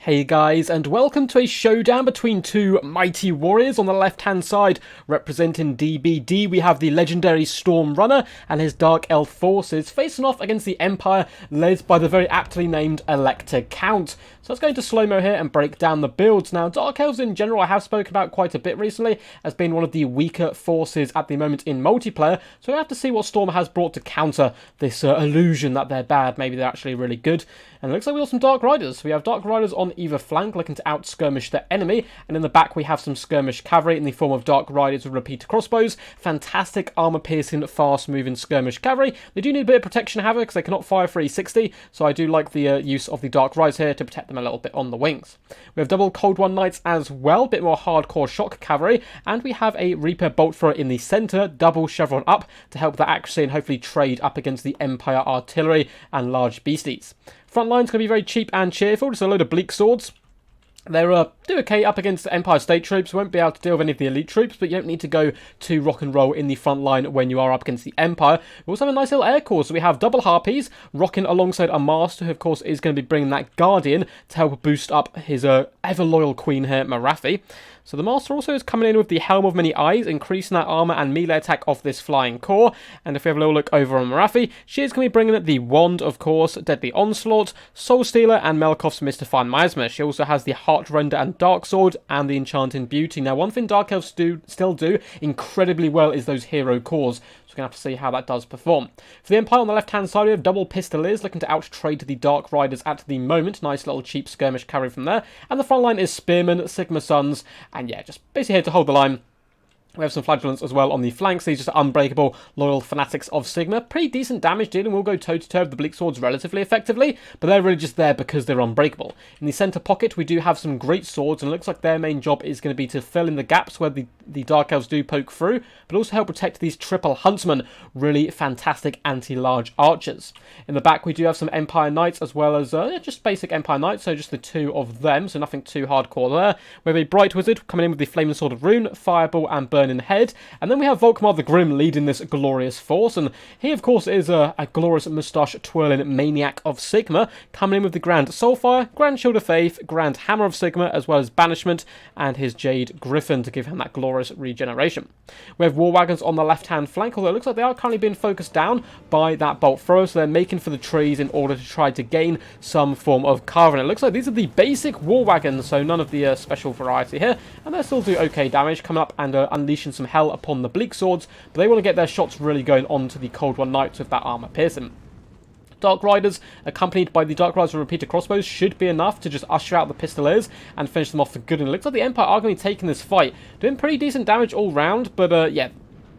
Hey guys, and welcome to a showdown between two mighty warriors. On the left-hand side, representing DBD, we have the legendary Storm Runner and his Dark Elf forces facing off against the Empire, led by the very aptly named Elector Count. So let's go into slow-mo here and break down the builds. Now, Dark Elves in general, I have spoken about quite a bit recently, as being one of the weaker forces at the moment in multiplayer. So we have to see what Storm has brought to counter this illusion that they're bad. Maybe they're actually really good. And it looks like we got some Dark Riders. We have Dark Riders on either flank looking to out-skirmish the enemy, and in the back we have some skirmish cavalry in the form of Dark Riders with repeater crossbows. Fantastic armor-piercing, fast-moving skirmish cavalry. They do need a bit of protection, however, because they cannot fire 360, so I do like the use of the Dark Riders here to protect them a little bit on the wings. We have double Cold One Knights as well, a bit more hardcore shock cavalry, and we have a Reaper Bolt Thrower in the centre, double chevron up to help that accuracy and hopefully trade up against the Empire artillery and large beasties. Front line's going to be very cheap and cheerful, just a load of bleak swords. They're do okay up against the Empire State troops. Won't be able to deal with any of the elite troops, but you don't need to go to rock and roll in the front line when you are up against the Empire. We also have a nice little air corps. So we have double Harpies rocking alongside a Master, who of course is going to be bringing that Guardian to help boost up his ever-loyal queen here, Morathi. So the Master also is coming in with the Helm of Many Eyes, increasing that armor and melee attack of this flying corps. And if we have a little look over on Morathi, she is going to be bringing the Wand, of course, Deadly Onslaught, Soul Stealer, and Melkov's Mystifying Miasma. She also has the Heart Render and Dark Sword, and the Enchanting Beauty. Now, one thing Dark Elves still do incredibly well is those hero cores. So we're going to have to see how that does perform. For the Empire on the left-hand side, we have double Pistoliers looking to out-trade the Dark Riders at the moment. Nice little cheap skirmish carry from there. And the front line is Spearmen, Sigma Suns, and yeah, just basically here to hold the line. We have some Flagellants as well on the flanks. These are just unbreakable, loyal fanatics of Sigma. Pretty decent damage dealing. Will go toe-to-toe with the Bleak Swords relatively effectively, but they're really just there because they're unbreakable. In the centre pocket, we do have some great swords, and it looks like their main job is going to be to fill in the gaps where the Dark Elves do poke through, but also help protect these triple Huntsmen, really fantastic anti-large archers. In the back, we do have some Empire Knights as well as just basic Empire Knights, so just the two of them, so nothing too hardcore there. We have a Bright Wizard coming in with the Flaming Sword of Rune, Fireball, and Burning Head, and then we have Volkmar the Grim leading this glorious force, and he of course is a glorious moustache twirling maniac of Sigma, coming in with the Grand Soulfire, Grand Shield of Faith, Grand Hammer of Sigma, as well as Banishment, and his Jade Griffin to give him that glorious regeneration. We have War Wagons on the left hand flank, although it looks like they are currently being focused down by that Bolt Thrower, so they're making for the trees in order to try to gain some form of cover. And it looks like these are the basic War Wagons, so none of the special variety here, and they still do okay damage, coming up and unleashing some hell upon the Bleak Swords, but they want to get their shots really going on to the Cold One Knights with that armor piercing. Dark Riders, accompanied by the Dark Riders with repeater crossbows, should be enough to just usher out the Pistoliers and finish them off for good. And it looks like the Empire are going to be taking this fight, doing pretty decent damage all round, but yeah,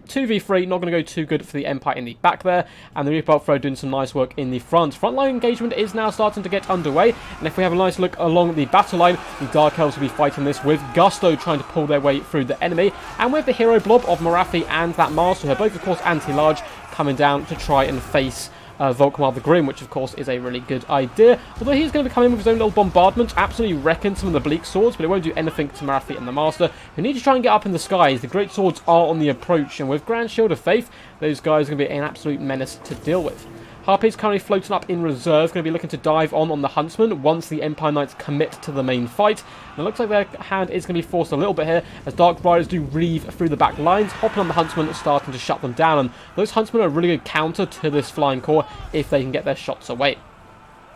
2v3, not going to go too good for the Empire in the back there, and the Reaper Bolt Thrower doing some nice work in the front. Frontline engagement is now starting to get underway, and if we have a nice look along the battle line, the Dark Elves will be fighting this with gusto, trying to pull their way through the enemy, and with the hero blob of Morathi and that Master, who are both of course anti-large, coming down to try and face Volkmar the Grim, which of course is a really good idea. Although he's going to be coming with his own little bombardment, absolutely wrecking some of the Bleak Swords, but it won't do anything to Morathi and the Master, who need to try and get up in the skies. The Great Swords are on the approach, and with Grand Shield of Faith, those guys are going to be an absolute menace to deal with. Harpies currently floating up in reserve, going to be looking to dive on the Huntsman once the Empire Knights commit to the main fight. And it looks like their hand is going to be forced a little bit here, as Dark Riders do reave through the back lines, hopping on the Huntsman, starting to shut them down. And those Huntsmen are a really good counter to this flying corps if they can get their shots away.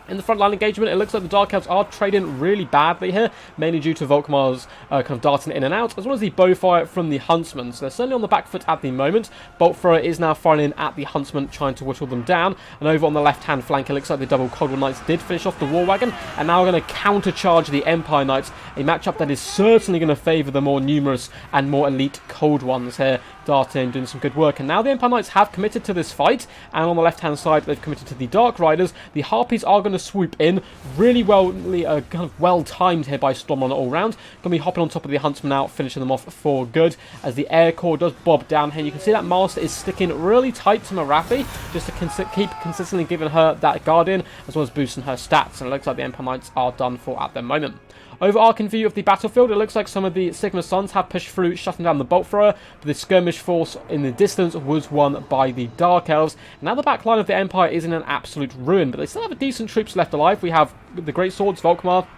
In the frontline engagement, it looks like the Dark Elves are trading really badly here, mainly due to Volkmar's kind of darting in and out, as well as the bow fire from the Huntsman. So they're certainly on the back foot at the moment. Bolt Thrower is now firing in at the Huntsman, trying to whittle them down. And over on the left-hand flank, it looks like the double Cold War Knights did finish off the War Wagon, and now are going to countercharge the Empire Knights, a matchup that is certainly going to favour the more numerous and more elite Cold Ones here. Darting, doing some good work, and now the Empire Knights have committed to this fight, and on the left-hand side, they've committed to the Dark Riders. The Harpies are going to swoop in, really well-timed here by Stormrunner all round. Going to be hopping on top of the Huntsman now, finishing them off for good, as the Air Corps does bob down here. You can see that Master is sticking really tight to Morathi, just to keep consistently giving her that Guardian, as well as boosting her stats, and it looks like the Empire Knights are done for at the moment. Overarching view of the battlefield, it looks like some of the Sigma Suns have pushed through, shutting down the Bolt Thrower, but the skirmish force in the distance was won by the Dark Elves. Now the back line of the Empire is in an absolute ruin, but they still have decent troops left alive. We have the Great Swords, Volkmar,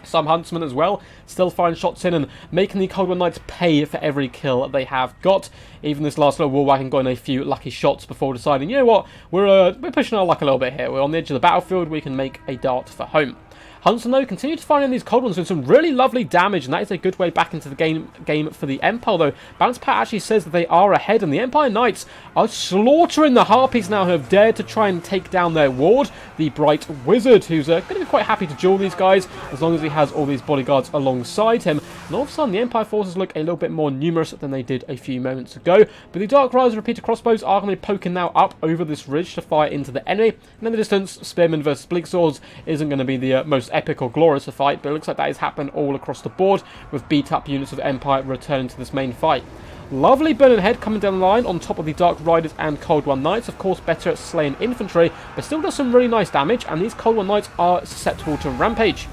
Some Huntsmen as well, still firing shots in and making the Cold War Knights pay for every kill they have got. Even this last little war wagon got in a few lucky shots before deciding, you know what, we're pushing our luck a little bit here. We're on the edge of the battlefield, we can make a dart for home. Huntsmen, though, continue to fire in these Cold Ones with some really lovely damage, and that is a good way back into the game for the Empire, though. Balance Power actually says that they are ahead, and the Empire Knights are slaughtering the Harpies now, who have dared to try and take down their ward, the Bright Wizard, who's going to be quite happy to duel these guys, as long as he has all these bodyguards alongside him. And all of a sudden, the Empire forces look a little bit more numerous than they did a few moments ago, but the Dark Riders repeater crossbows are going to be poking now up over this ridge to fire into the enemy, and in the distance, Spearmen versus Bleak Swords isn't going to be the most epic or glorious a fight, but it looks like that is happening all across the board, with beat up units of Empire returning to this main fight. Lovely Burning Head coming down the line on top of the Dark Riders and Cold War Knights, of course better at slaying infantry, but still does some really nice damage, and these Cold War Knights are susceptible to rampage.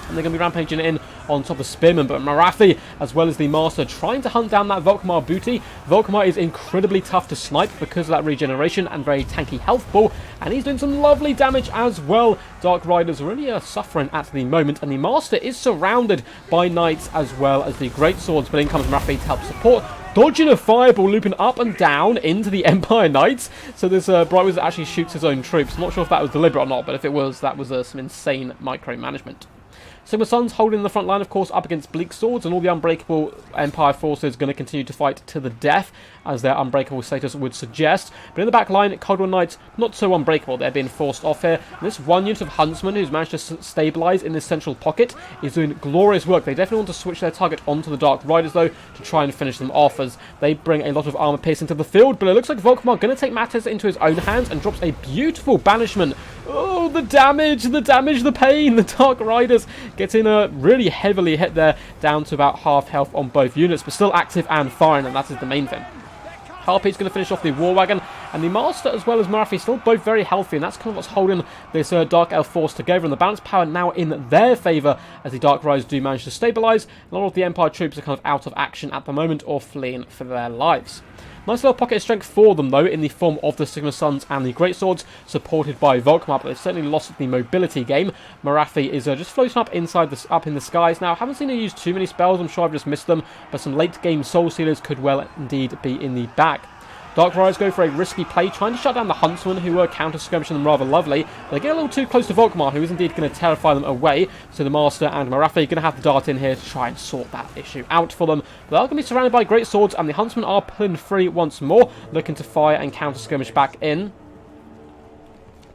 And they're going to be rampaging in on top of Spearman, but Morathi, as well as the Master, trying to hunt down that Volkmar booty. Volkmar is incredibly tough to snipe because of that regeneration and very tanky health ball, and he's doing some lovely damage as well. Dark Riders really are suffering at the moment, and the Master is surrounded by Knights as well as the Great Swords, but in comes Morathi to help support. Dodging a fireball, looping up and down into the Empire Knights. So this Bright Wizard actually shoots his own troops. I'm not sure if that was deliberate or not, but if it was, that was some insane micromanagement. Sigma Sons holding the front line, of course, up against Bleak Swords, and all the unbreakable Empire forces going to continue to fight to the death, as their unbreakable status would suggest. But in the back line, Cold War Knights, not so unbreakable. They're being forced off here. And this one unit of Huntsmen, who's managed to stabilise in this central pocket, is doing glorious work. They definitely want to switch their target onto the Dark Riders, though, to try and finish them off, as they bring a lot of armour piercing to the field. But it looks like Volkmar going to take matters into his own hands and drops a beautiful banishment. Oh, the damage, the pain. The Dark Riders getting really heavily hit there, down to about half health on both units, but still active and firing, and that is the main thing. Harpy's going to finish off the War Wagon, and the Master as well as Morathi still both very healthy, and that's kind of what's holding this Dark Elf force together, and the balance power now in their favour as the Dark Riders do manage to stabilise, and a lot of the Empire troops are kind of out of action at the moment or fleeing for their lives. Nice little pocket of strength for them, though, in the form of the Sigma Sons and the Great Swords, supported by Volkmar, but they've certainly lost the mobility game. Morathi is just floating up up in the skies now. Haven't seen her use too many spells, I'm sure I've just missed them, but some late-game Soul Stealers could well indeed be in the back. Dark Riders go for a risky play, trying to shut down the Huntsmen, who were counter-skirmishing them rather lovely. They get a little too close to Volkmar, who is indeed going to terrify them away, so the Master and Morathi are going to have to dart in here to try and sort that issue out for them. But they're going to be surrounded by Great Swords, and the Huntsmen are pulling free once more, looking to fire and counter-skirmish back in.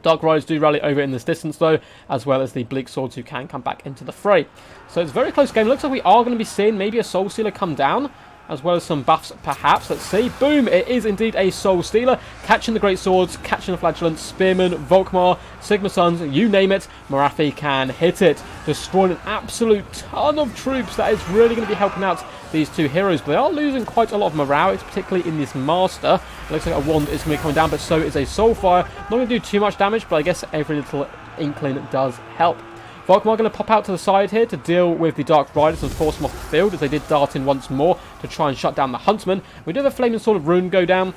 Dark Riders do rally over in this distance, though, as well as the Bleak Swords, who can come back into the fray. So it's a very close game. It looks like we are going to be seeing maybe a Soul Stealer come down, as well as some buffs, perhaps. Let's see. Boom! It is indeed a Soul Stealer, catching the Great Swords, catching the Flagellants, Spearmen, Volkmar, Sigma Sons, you name it, Morathi can hit it, destroying an absolute ton of troops. That is really going to be helping out these two heroes, but they are losing quite a lot of morale, particularly in this Master. It looks like a wand is going to be coming down, but so is a Soulfire. Not going to do too much damage, but I guess every little inkling does help. Volkmar going to pop out to the side here to deal with the Dark Riders and force them off the field, as they did dart in once more to try and shut down the Huntsman. We do have a Flaming Sword of Rune go down,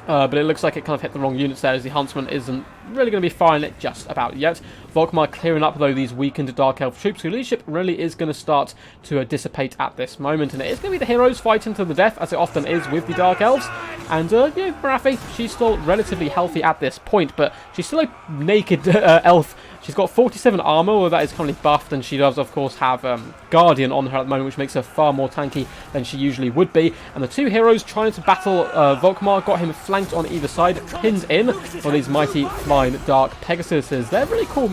but it looks like it kind of hit the wrong units there, as the Huntsman isn't really going to be firing it just about yet. Volkmar clearing up, though, these weakened Dark Elf troops, whose leadership really is going to start to dissipate at this moment. And it is going to be the heroes fighting to the death, as it often is with the Dark Elves. And, Morathi, she's still relatively healthy at this point, but she's still a naked elf. She's got 47 armor, although that is currently buffed, and she does, of course, have Guardian on her at the moment, which makes her far more tanky than she usually would be. And the two heroes trying to battle Volkmar, got him flanked on either side, pinned in for these mighty flying Dark Pegasuses. They're really cool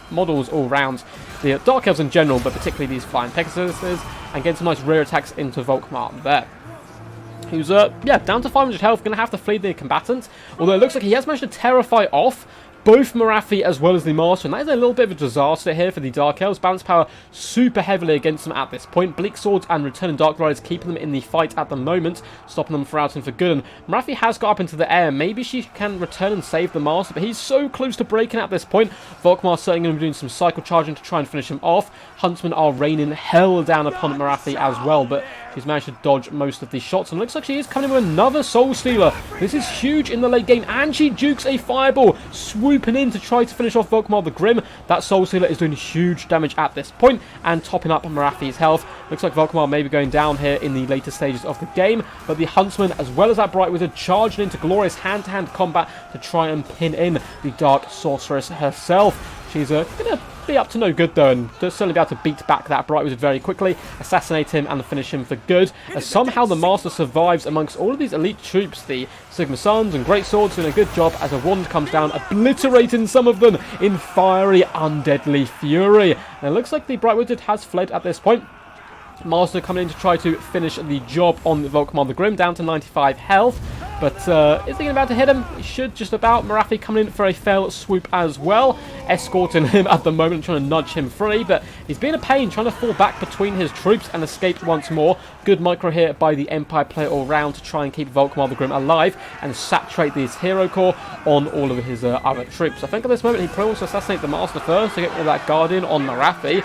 models all round. The Dark Elves in general, but particularly these flying Pegasuses, and getting some nice rear attacks into Volkmar there. Who's, down to 500 health, going to have to flee the combatant, although it looks like he has managed to terrify off both Morathi as well as the Master, and that is a little bit of a disaster here for the Dark Elves. Balance power super heavily against them at this point. Bleak Swords and returning Dark Riders keeping them in the fight at the moment, stopping them from routing for good. And Morathi has got up into the air. Maybe she can return and save the Master, but he's so close to breaking at this point. Volkmar certainly going to be doing some cycle charging to try and finish him off. Huntsmen are raining hell down upon Morathi as well, but she's managed to dodge most of the shots, and looks like she is coming in with another Soul Stealer. This is huge in the late game, and she jukes a fireball. swooping in to try to finish off Volkmar the Grim. That Soul Stealer is doing huge damage at this point and topping up Morathi's health. Looks like Volkmar may be going down here in the later stages of the game, but the Huntsman, as well as that Bright Wizard, charging into glorious hand-to-hand combat to try and pin in the Dark Sorceress herself. She's going to be up to no good though, and certainly be able to beat back that Bright Wizard very quickly, assassinate him and finish him for good, as somehow the Master survives amongst all of these elite troops. The Sigma Suns and Great Swords doing a good job as a wand comes down, obliterating some of them in fiery, undeadly fury. And it looks like the Bright Wizard has fled at this point. Master coming in to try to finish the job on Volkmar the Grim, down to 95 health. But is he about to hit him? He should just about. Morathi coming in for a fail swoop as well, escorting him at the moment, trying to nudge him free. But he's being a pain, trying to fall back between his troops and escape once more. Good micro here by the Empire player all round to try and keep Volkmar the Grim alive and saturate this hero core on all of his other troops. I think at this moment he probably wants to assassinate the Master first to get rid of that Guardian on Morathi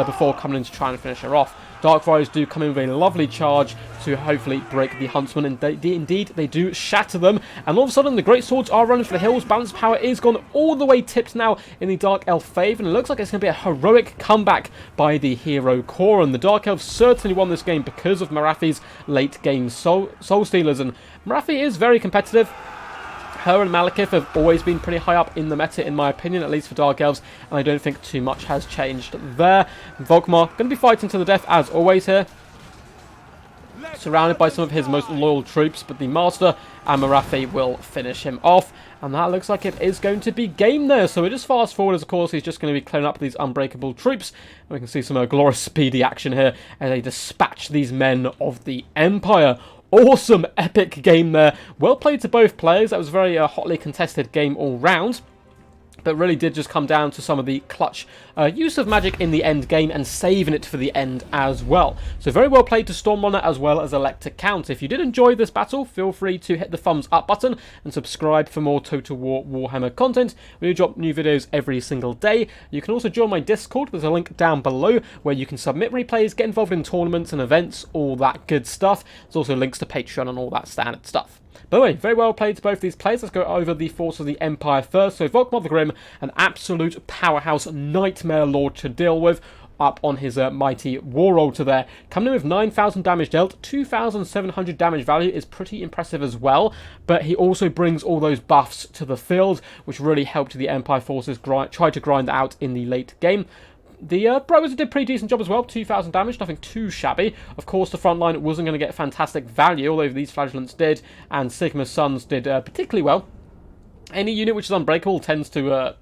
before coming in to try and finish her off. Dark Riders do come in with a lovely charge to hopefully break the Huntsman, and indeed they do shatter them. And all of a sudden the Great Swords are running for the hills. Balance power is gone all the way tipped now in the Dark Elf favour, and it looks like it's going to be a heroic comeback by the hero core. And the Dark Elves certainly won this game because of Morathi's late game Soul Stealers, and Morathi is very competitive. Her and Malekith have always been pretty high up in the meta, in my opinion, at least for Dark Elves, and I don't think too much has changed there. Volkmar going to be fighting to the death as always here, surrounded by some of his most loyal troops, but the Master and Morathi will finish him off, and that looks like it is going to be game there. So we just fast forward as, of course, he's just going to be clearing up these unbreakable troops. We can see some glorious speedy action here as they dispatch these men of the Empire. Awesome, epic game there. Well played to both players. That was a very hotly contested game all round, but really did just come down to some of the clutch use of magic in the end game and saving it for the end as well. So very well played to Stormrunner as well as Elector Count. If you did enjoy this battle, feel free to hit the thumbs up button and subscribe for more Total War Warhammer content. We do drop new videos every single day. You can also join my Discord. There's a link down below where you can submit replays, get involved in tournaments and events, all that good stuff. There's also links to Patreon and all that standard stuff. By the way, very well played to both these players. Let's go over the force of the Empire first. So Volkmar the Grim, an absolute powerhouse nightmare lord to deal with, up on his mighty war altar there. Coming in with 9,000 damage dealt, 2,700 damage value is pretty impressive as well, but he also brings all those buffs to the field, which really helped the Empire forces try to grind out in the late game. The Bright Wizard did a pretty decent job as well, 2,000 damage, nothing too shabby. Of course, the front line wasn't going to get fantastic value, although these Flagellants did, and Sigma Suns did particularly well. Any unit which is unbreakable tends to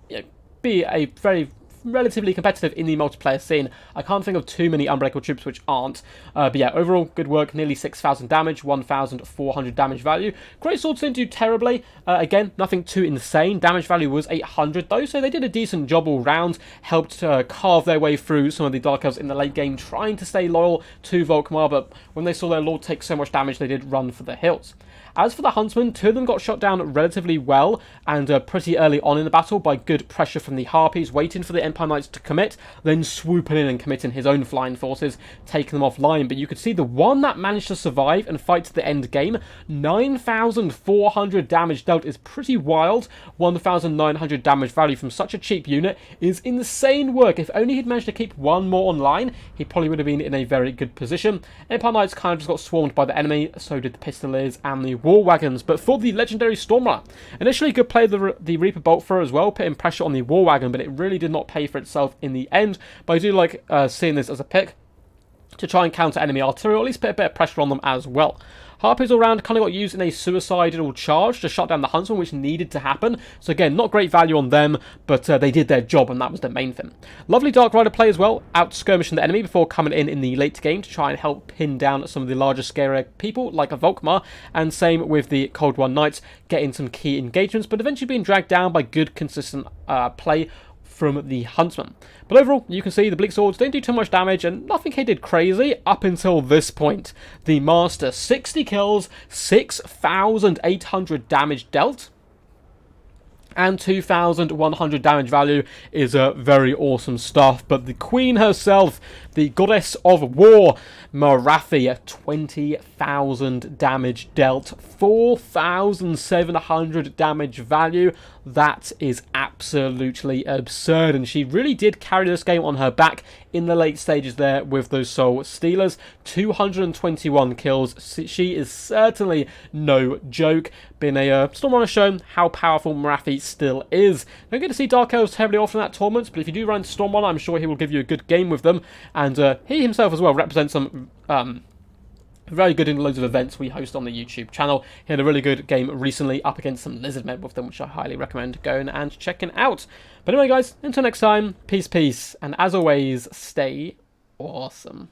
be a very relatively competitive in the multiplayer scene. I can't think of too many unbreakable troops which aren't. But yeah, overall, good work. Nearly 6,000 damage, 1,400 damage value. Great Swords didn't do terribly. Again, nothing too insane. Damage value was 800 though, so they did a decent job all round. Helped carve their way through some of the Dark Elves in the late game, trying to stay loyal to Volkmar, but when they saw their lord take so much damage, they did run for the hills. As for the Huntsmen, two of them got shot down relatively well and pretty early on in the battle by good pressure from the Harpies, waiting for the Empire Knights to commit, then swooping in and committing his own flying forces, taking them offline. But you could see the one that managed to survive and fight to the end game, 9,400 damage dealt is pretty wild. 1,900 damage value from such a cheap unit is insane work. If only he'd managed to keep one more online, he probably would have been in a very good position. Empire Knights kind of just got swarmed by the enemy, so did the Pistoliers and the War Wagons. But for the legendary Stormrunner, initially good play the Reaper Bolt Thrower as well, putting pressure on the War Wagon, but it really did not pay for itself in the end. But I do like seeing this as a pick to try and counter enemy artillery, or at least put a bit of pressure on them as well. Harpies all round kind of got used in a suicidal charge to shut down the Huntsman, which needed to happen. So again, not great value on them, but they did their job, and that was the main thing. Lovely Dark Rider play as well, out skirmishing the enemy before coming in the late game to try and help pin down some of the larger, scarier people, like a Volkmar, and same with the Cold One Knights, getting some key engagements, but eventually being dragged down by good, consistent play from the Huntsman. But overall, you can see the Bleak Swords didn't do too much damage, and nothing he did crazy up until this point. The Master, 60 kills, 6,800 damage dealt. and 2,100 damage value is very awesome stuff. But the queen herself, the goddess of war, Morathi, 20,000 damage dealt, 4,700 damage value. That is absolutely absurd, and she really did carry this game on her back in the late stages there with those Soul Stealers. 221 kills. She is certainly no joke. Been a Stormrunner shown how powerful Morathi still is. Don't get to see Dark Elves heavily often at tournaments, but if you do run Stormrunner, I'm sure he will give you a good game with them. And he himself as well represents some very good in loads of events we host on the YouTube channel. He had a really good game recently up against some lizard men with them, which I highly recommend going and checking out. But anyway, guys, until next time, peace, and as always, stay awesome.